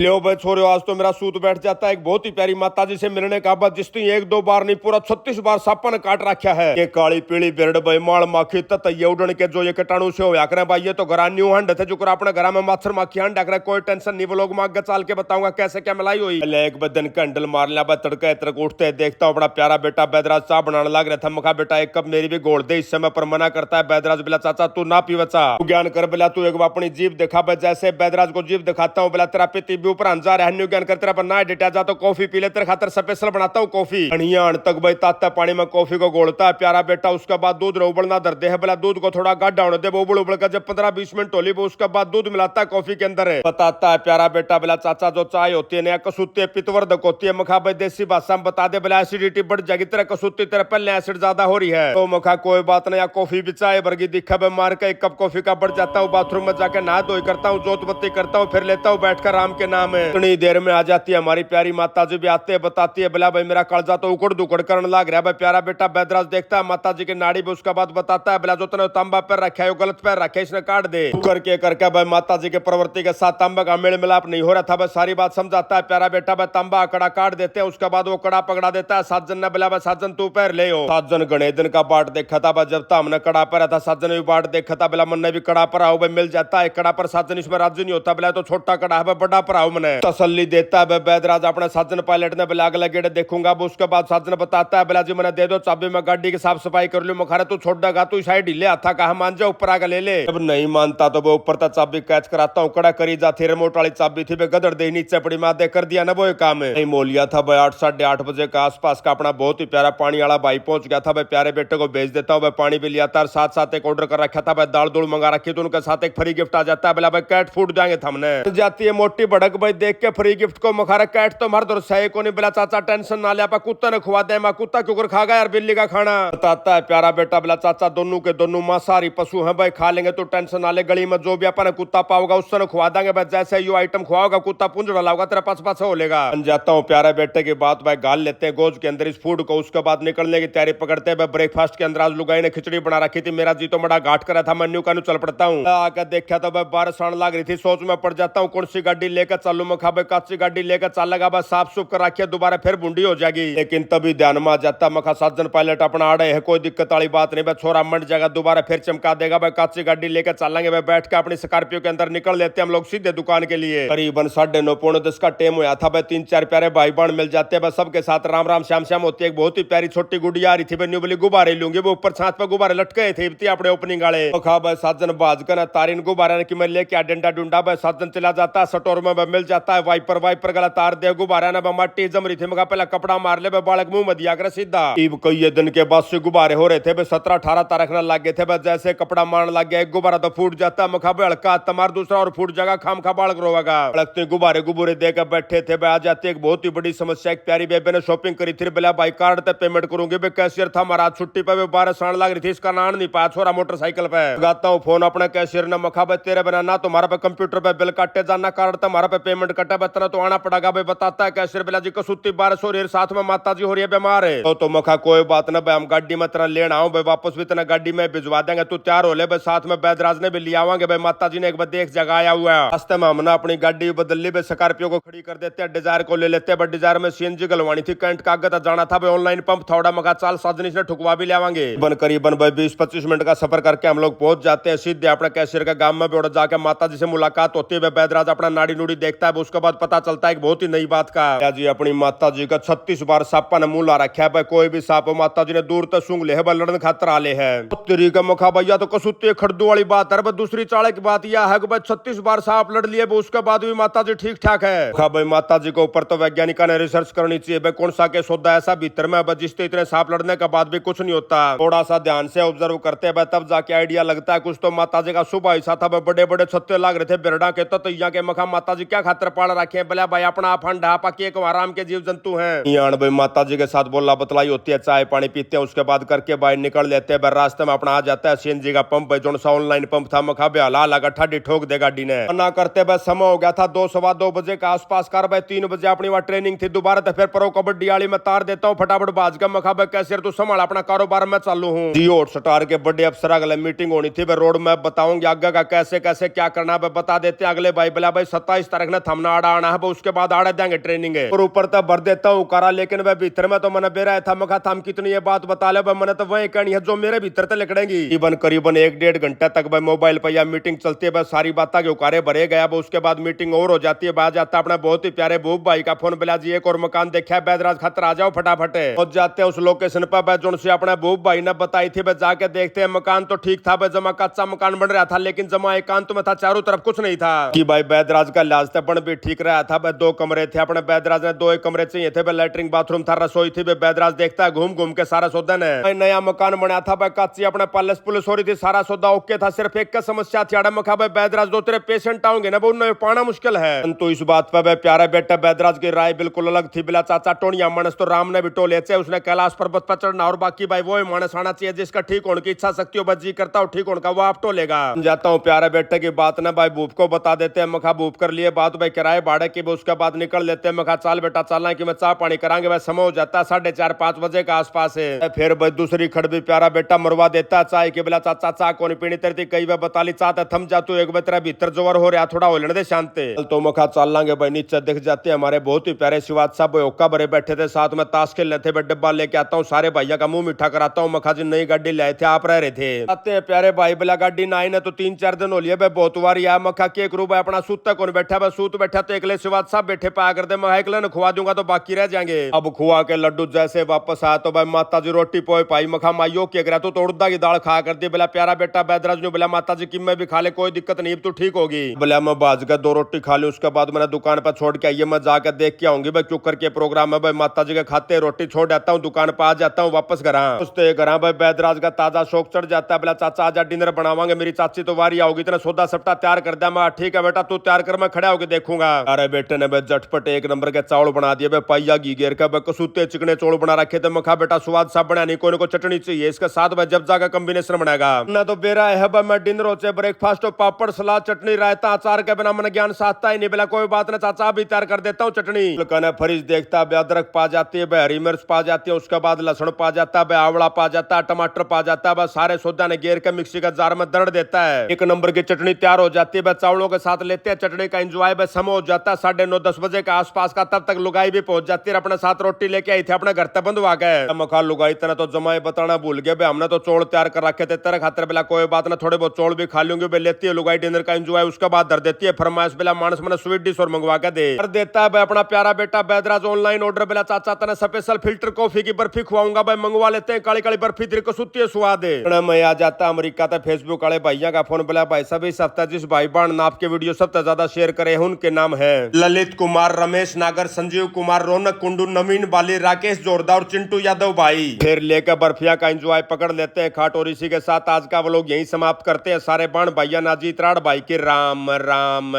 लो भाई छोरे, आज तो मेरा सूत बैठ जाता है। एक बहुत ही प्यारी माता जी से मिलने का बाद जिसने एक दो बार नहीं पूरा 36 बार सापन काट रखा है। ये काली पीली बिरड भाई माल माखी तत ये उड़न के जो ये कीटाणु से होया करे भाई, ये तो घरा न्यू हंड थे जो अपने घर में मच्छर माखी हंड रहा। कोई टेंशन नहीं, वो लोग मांग चाल के बताऊंगा कैसे क्या मिलाई हुई। एक बदन कैंडल मार लिया, तड़के तड़क उठते देखता हूँ अपना प्यारा बेटा बैदराज चाह बनाने लग रहा था। मखा बेटा एक कप मेरी भी घोल दे, इस समय पर मना करता है बैदराज। बिला चाचा तू ना पी बचा, ज्ञान कर बिला तू एक अपनी जीभ दिखा। जैसे बैदराज को जीभ दिखाता हूँ बिला तेरा पिती भी ऊपर अंजा रहा ज्ञान कर तेरा पर ना डेटा जा तो कॉफी पी ले, तेरे खातर स्पेशल बनाता हूँ कॉफी। अणियान तक भाई ताता पानी में कॉफी को घोलता है प्यारा बेटा। उसके बाद दूध उबलना धर दे है, बोला दूध को थोड़ा गाढ़ा होने दे। वो उबल उबल कर जब 15-20 मिनट होली वो उसके बाद दूध मिलाता है कॉफी के अंदर है। बताता है प्यारा बेटा बोला चाचा जो चाय होती है नया कसूती पित्तवर्धक होती है। मखा भाई देसी भाषा में बता दे बोला एसिडिटी बढ़ जाएगी तेरा कसूती, तेरे पहले एसिड ज्यादा हो रही है। तो मखा कोई बात नहीं, कॉफी भी चाय वर्गी दिखा भाई मार के एक कप कॉफी का बढ़ जाता हूँ। बाथरूम में जाके नहा धोई करता हूँ, जोत बत्ती करता हूँ, फिर लेता हूँ बैठकर राम के नाम है। इतनी देर में आ जाती है हमारी प्यारी माता जी भी आते हैं, बताती है बोला भाई मेरा कलजा तो उकड़ दुकड़ करने लग रहा है। भाई प्यारा बेटा बैदराज देखता है माता जी की नाड़ी भी, उसके बाद बताता है बोला जो तूने तांबा पैर रखा है वो गलत पैर रखा है, इसने काट दे। करके भाई माता जी के प्रवृत्ति के साथ तांबा का मेल मिलाप नहीं हो रहा था। भाई सारी बात समझाता है प्यारा बेटा। भाई तांबा कड़ा काट देते हैं, उसके बाद वो कड़ा पकड़ा देता है। साजन ने बोला भाई साजन तू पैर ले हो। साजन गणे दिन का बाट देखा था भाई, जब हमने कड़ा पर था साजन भी बाट देखा था। बोला मन ने भी कड़ा पर आओ भाई मिल जाता है कड़ा पर, साजन इसमें राजू नहीं होता। बोला तो छोटा कड़ा है बड़ा पर आओ, मैंने तसल्ली देता है बैदराज अपने साजन पायलट ने। बोला अगला गेट देखूंगा। उसके बाद साजन बताता है बोला जी मैंने दे दो चाबी, मैं गाड़ी की साफ सफाई कर लूं। मखारे तू छोड़ देगा, तू साइड हिले आता कहा मान जा ऊपर आगे ले ले। जब नहीं मानता तो वो ऊपर तक चाबी कैच कराता हूँ, कड़ा करी जाती रिमोट वाली चाबी थी गदड़ दे नीचे पड़ी, मैं दे कर दिया ना वो काम है। नहीं मोलिया था भाई 8-8:30 बजे के आसपास का अपना बहुत ही प्यारा पानी वाला भाई पहुंच गया था। भाई प्यारे बेटे को भेज देता हूँ, पानी भी लिया था, साथ साथ एक ऑर्डर कर रखा था भाई, दाल दूल मंगा रखी तो उनके साथ एक फ्री गिफ्ट आ जाता है। बोला भाई कैट फूड जाएंगे हमने जाती है मोटी भड़क भाई देख के फ्री गिफ्ट को। मखारा कैट तो मर्द और सही को नहीं। बोला चाचा टेंशन ना लिया, कुत्ता ने खुआ दे, मैं कुत्ता क्यों खागा यार बिल्ली का खाना। बताता है प्यारा बेटा। बोला चाचा दोनों के दोनों मांसाहारी पशु हैं भाई, खा लेंगे तो टेंशन ना ले। गली में जो भी अपन कुत्ता पाओगा उससे खुआ देंगे भाई, जैसे यू आइटम खुआओगा कुत्ता पुंज डालाओगा तेरा पास पास हो लेगा। जाता हूँ प्यारे बेटे की बात भाई गाल लेते हैं गोज के अंदर इस फूड को। उसके बाद निकलने की तैयारी पकड़ते हैं। ब्रेकफास्ट के अंदर आज लुगाई ने खिचड़ी बना रखी थी, मेरा जी तो बड़ा घाट करा था, मेन्यू का चल पड़ता हूँ। आकर देखा तो भाई बारिश आने लग रही थी, सोच में पड़ जाता हूँ कौन सी गाड़ी लेकर चलू। मैं खा भाई कच्ची गाड़ी लेकर चल लगा बस साफ सुफ कर रखिए, दोबारा फिर बूंदी हो जाएगी। लेकिन तभी ध्यान में आ जाता मखा साजन पायलट अपना आड़े है, कोई दिक्कत वाली बात नहीं भाई, छोरा मंड जाएगा दोबारा फिर चमका देगा भाई। कच्ची गाड़ी लेकर चलेंगे भाई, बैठ के अपनी स्कॉर्पियो के अंदर निकल लेते हम लोग सीधे दुकान के लिए। करीबन 9:30-9:45 का टाइम हुआ था भाई। 3-4 प्यारे भाई बहन मिल जाते हैं, सबके साथ राम राम श्याम श्याम होती है। एक बहुत ही प्यारी छोटी गुड़िया आ रही थी भाई, न्यू बोली गुब्बारे लूंगी, वो ऊपर छात पर गुब्बारे लटके थे अपने ओपनिंग वाले। खा भाई साजन बाजकर तारीन गुब्बारे की मैं लेके डंडा डूंडा भाई, साजन चला जाता है स्टोर में मिल जाता है वाइपर वाइपर गला तार दे गुब्बारा ना माटी जम रही थी। मगा पहला कपड़ा मार ले बालक मुंह में दिया कर सीधा। कई दिन के बाद से गुब्बारे हो रहे थे भाई, 17-18 तारीख न लग गए थे भाई। जैसे कपड़ा मारने लग गया एक गुब्बारा तो फूट जाता है, मखा हल्का तमार दूसरा और फूट जाएगा, खाम खा बालक रोगा। लगते गुब्बारे गुब्बारे देकर बैठे थे भाई। आ जाती एक बहुत ही बड़ी समस्या, एक प्यारी बेबे ने शॉपिंग करी थी। बोला भाई कार्ड पे पेमेंट करूंगी भाई, कैशियर था हमारा छुट्टी पे बारिश आने लग रही थी, इसका नान नहीं पाया छोरा मोटरसाइकिल पे। लगाता हूँ फोन अपने कैशियर ने, मखा भाई तेरे बिना ना तुम्हारा पे कंप्यूटर पे बिल काटे जाना, कार्ड तुम्हारा पे पेमेंट कटा बतना तो आना पड़ेगा भाई। बताता है कैशियर बोला जी कसूती बारिश हो रही है, साथ में माता जी हो रही है बीमार है। तो मखा कोई बात ना भाई, हम गाड़ी में तेरा लेना आऊं भाई, वापस भी तेरा गाड़ी में भिजवा देंगे, तू तैयार हो ले भाई। साथ में बैदराज ने भी लिया आवांगे भाई, माता जी ने एक बार देख जगह आया हुआ है। रास्ते में हमने अपनी गाड़ी बदल ली भाई, स्कॉर्पियो को खड़ी कर देते हैं, डिजायर को ले लेते हैं। बट डिजायर में सीएनजी गलवानी थी, कैंट कागज जाना था भाई, ऑनलाइन पंप थोड़ा मगा चाल साजनी से ठुकवा भी लेवांगे। करीबन भाई 20-25 मिनट का सफर करके हम लोग पहुंच जाते हैं सीधे अपने कैशियर के गांव में भी। जाके माता जी से मुलाकात होती है, बैदराज अपना नाड़ी नूड़ी देखता है। उसके बाद पता चलता है बहुत ही नई बात का जी, अपनी माता जी का 36 बार सापा ने मुंह ला रखा है भाई। कोई भी सांप माता जी ने दूर तक सूंघ ले है भाई, लड़न खातर आले है। तेरी का मखा भैया तो कसूती खड़दू वाली बात है। दूसरी चाले की बात यह है कि भाई 36 बार सांप लड़ लिए, उसके बाद भी माता जी ठीक ठाक है। भाई माता जी के ऊपर तो वैज्ञानिकों ने रिसर्च करनी चाहिए भाई, कौन सा के सौदा ऐसा भीतर में जिससे इतने सांप लड़ने के बाद भी कुछ नहीं होता। थोड़ा सा ध्यान से ऑब्जर्व करते हैं तब जाके आइडिया लगता है कुछ। तो माता जी का सुबह ऐसा था भाई, बड़े बड़े छत्ते लग रहे थे बिरडा के, तो यहाँ के मखा माता जी क्या खातर पाल रखे हैं। बोला भाई अपना फंडा पाके एक आराम के जीव जंतु हैं। यान भाई माता जी के साथ बोला बतलाई होती है, चाय पानी पीते हैं, उसके बाद करके बाहर निकल लेते हैं। रास्ते में अपना आ जाता है सीएनजी का पंप भाई, जो सा ऑनलाइन पंप था। मखा बेला लगा ठाडी ठोक दे गाड़ी ने ना करते भाई। समय हो गया था 2-2:15 बजे के आसपास कर भाई, 3 बजे अपनी वहां ट्रेनिंग थी। दोबारा तो फिर प्रो कबड्डी वाली में तार देता हूँ फटाफट बाज का। मखा भाई कैशियर तू संभाल अपना कारोबार में चालू हूँ जी। हॉटस्टार के बड़े अफसर अगले मीटिंग होनी थी भाई, रोड मैप बताऊंगी आगे का कैसे कैसे क्या करना है बता देते अगले भाई। बोला भाई 27 तारीख देखना थमना आड़ा आना है, उसके बाद आड़े देंगे ट्रेनिंग है। और ऊपर तक भर देता हूँ करा, लेकिन वह भीतर में तो मैंने बेरा था, मखा थम कितनी ये बात बता ले, मैंने तो वही कहनी है जो मेरे भीतर तक लिखड़ेगी। करीबन 1-1.5 घंटा तक भाई मोबाइल पर या मीटिंग चलती है, सारी बातें के उकारे भरे गया। उसके बाद मीटिंग और हो जाती है, बाहर जाता अपना बहुत ही प्यारे भूप भाई का फोन बिला जी, एक और मकान देखा है बैदराज, खतर आ जाओ फटाफट। पहुंच जाते हैं उस लोकेशन पर जो से अपने भूप भाई ने बताई थी। जाके देखते हैं मकान तो ठीक था, जमा कच्चा मकान बन रहा था, लेकिन जमा एकांत में था, चारों तरफ कुछ नहीं था कि भाई बैदराज का लिहाज तक बन भी ठीक रहा था। 2 कमरे थे अपने बैदराज ने, 2 कमरे चाहिए थे, लैट्रिन बाथरूम था, रसोई थी। बैदराज देखता है घूम घूम के सारा सौदा ने नया मकान बना था, कच्ची अपने पैलेस पुलिस हो रही थी, सारा सौदा ओके था। सिर्फ एक का समस्या थी, अड़ा मखा बैदराज 2 तेरे पेशेंट आओगे ना, वो उन्हें पाना मुश्किल है। तो इस बात पर प्यारा बेटा बैदराज की राय बिल्कुल अलग थी। बिला चाचा टोनिया मानस तो राम ने भी टोले थे, उसने कैलाश पर्वत पर चढ़ना और बाकी भाई वो मानस आना चाहिए जिसका ठीक होने की इच्छा शक्ति हो, जी करता हो ठीक होने का वो आप टोलेगा। जाता हूँ प्यारे बेटे की बात ना भाई भूप को बता देते हैं, मखा भूप कर लिए बात भाई किराए भाड़े की, उसके बाद निकल लेते हैं। मखा चाल बेटा चलना कि मैं चाह पानी करांगे, वह समय हो जाता है 4:30-5 बजे के आसपास है। फिर भाई दूसरी खड़ भी प्यारा बेटा मरवा देता चाय के बिला चाचा चाह को नहीं पीनी तेरी, कई बार बता ली चाहता थम जा तू, एक बार तेरा भीतर जोर हो रहा थोड़ा हो लेने दे शांति। तो मखा चल लांगे भाई, नीचे दिख जाते हैं हमारे बहुत ही प्यारे शिवाज साहब ओका भरे बैठे थे, साथ में ताश खेल रहे थे। डब्बा लेके आता हूँ, सारे भैया का मुंह मीठा कराता हूँ। मखा जी नई गाड़ी लाए थे, आप रह रहे थे। आते हैं प्यारे भाई बिला गाड़ी ना आई ना तो 3-4 दिन हो लिए बहुत बार या मखा के एक रूप अपना सूता कौन बैठा है, सूत बैठा तो एकले शिवाज साहब बैठे पाया करते, मैं एकले खुआ दूंगा तो बाकी रह जाएंगे। अब खुआ के लड्डू जैसे वापस आया तो भाई माता जी रोटी पोए पाई, मखा माइयो के करा तो उड़दा की दाल खा कर दी। बोला प्यारा बेटा बैदराज ने बोला माता जी की मैं भी खा ले कोई दिक्कत नहीं, तू ठीक होगी। बोला मैं बाज का 2 रोटी खा ली, उसके बाद मैंने दुकान पर छोड़ के आइए, मैं जाकर देख के आऊंगी भाई क्यों करके प्रोग्राम है। भाई माता जी के खाते रोटी छोड़ आता हूँ, दुकान पर आ जाता हूँ वापस घर भाई बैदराज का ताजा शौक चढ़ जाता है। बोला चाचा आज डिनर बनावांगे, मेरी चाची तो वारी आओगी, इतना सौदा सट्टा तैयार कर दिया। मैं ठीक है बेटा तू तैयार कर, मैं खड़ा होकर देखूंगा। अरे बेटे ने भाई झटपट 1 नंबर के चावल बना दिए, भाई पाइया घी घेर का कसूते चिकने चौल बना रखे थे। मखा बेटा स्वाद सा बना नहीं, कोई ना कोई चटनी चाहिए इसके साथ, भाई जब जाकर कॉम्बिनेशन बनाएगा ना तो बेरा है। भाई मैं डिनर हो ब्रेकफास्ट हो, पापड़ सलाद चटनी रायता अचार के बिना मन ज्ञान साधता ही नहीं। बोला कोई बात ना चाचा भी तैयार कर देता हूँ चटनी। कहना फ्रिज देखता है, अदरक पा जाती है, हरी मिर्च पा जाती है, उसके बाद लहसुन पा जाता है, आंवला पा जाता है, टमाटर पा जाता है, बस सारे सौदा ने घेर के मिक्सी का जार में दड़ देता है। 1 नंबर की चटनी तैयार हो जाती है। चावलों के साथ लेते हैं चटनी का एंजॉय, बस समय हो जाता है 9:30-10 बजे के आसपास का, तब तक लुगाई भी पहुंच जाती है। अपने साथ रोटी लेके आई थी, अपने घर तक बंधवा गए। मखा लुगाई तरह तो जमाए बताना भूल गए, हमने तो चौल तैयार कर रखे थे तेरे खातिर। बेला कोई बात ना थोड़े बहुत चौल भी खा लूंगी, लेती है लुगाई डिनर का एंजॉय, उसके बाद धर देती है फरमाइश। बेला मानस मैंने स्वीट डिश और मंगवा के दे कर देता है अपना प्यारा बेटा बैदराज ऑनलाइन ऑर्डर। बेला चाचा तेने स्पेशल फिल्टर कॉफी की बर्फी खुआऊंगा, भाई मंगवा लेते हैं, काली काली बर्फी तेरे को सुती है स्वाद है। मैं आ जाता अमेरिका तक फेसबुक वाले भैया का फोन। बोला भाई सब इस हफ्ता जिस भाई बहन नाप के वीडियो सबसे ज्यादा शेयर करे हैं उनके नाम है ललित कुमार, रमेश नागर, संजीव कुमार, रौनक कुंडू, नवीन बाली, राकेश जोरदार और चिंटू यादव भाई। फिर लेकर बर्फिया का एंजॉय पकड़ लेते हैं खाट, और इसी के साथ आज का व्लॉग यहीं समाप्त करते हैं। सारे बहन भैया नाजीत राड़ भाई के राम राम।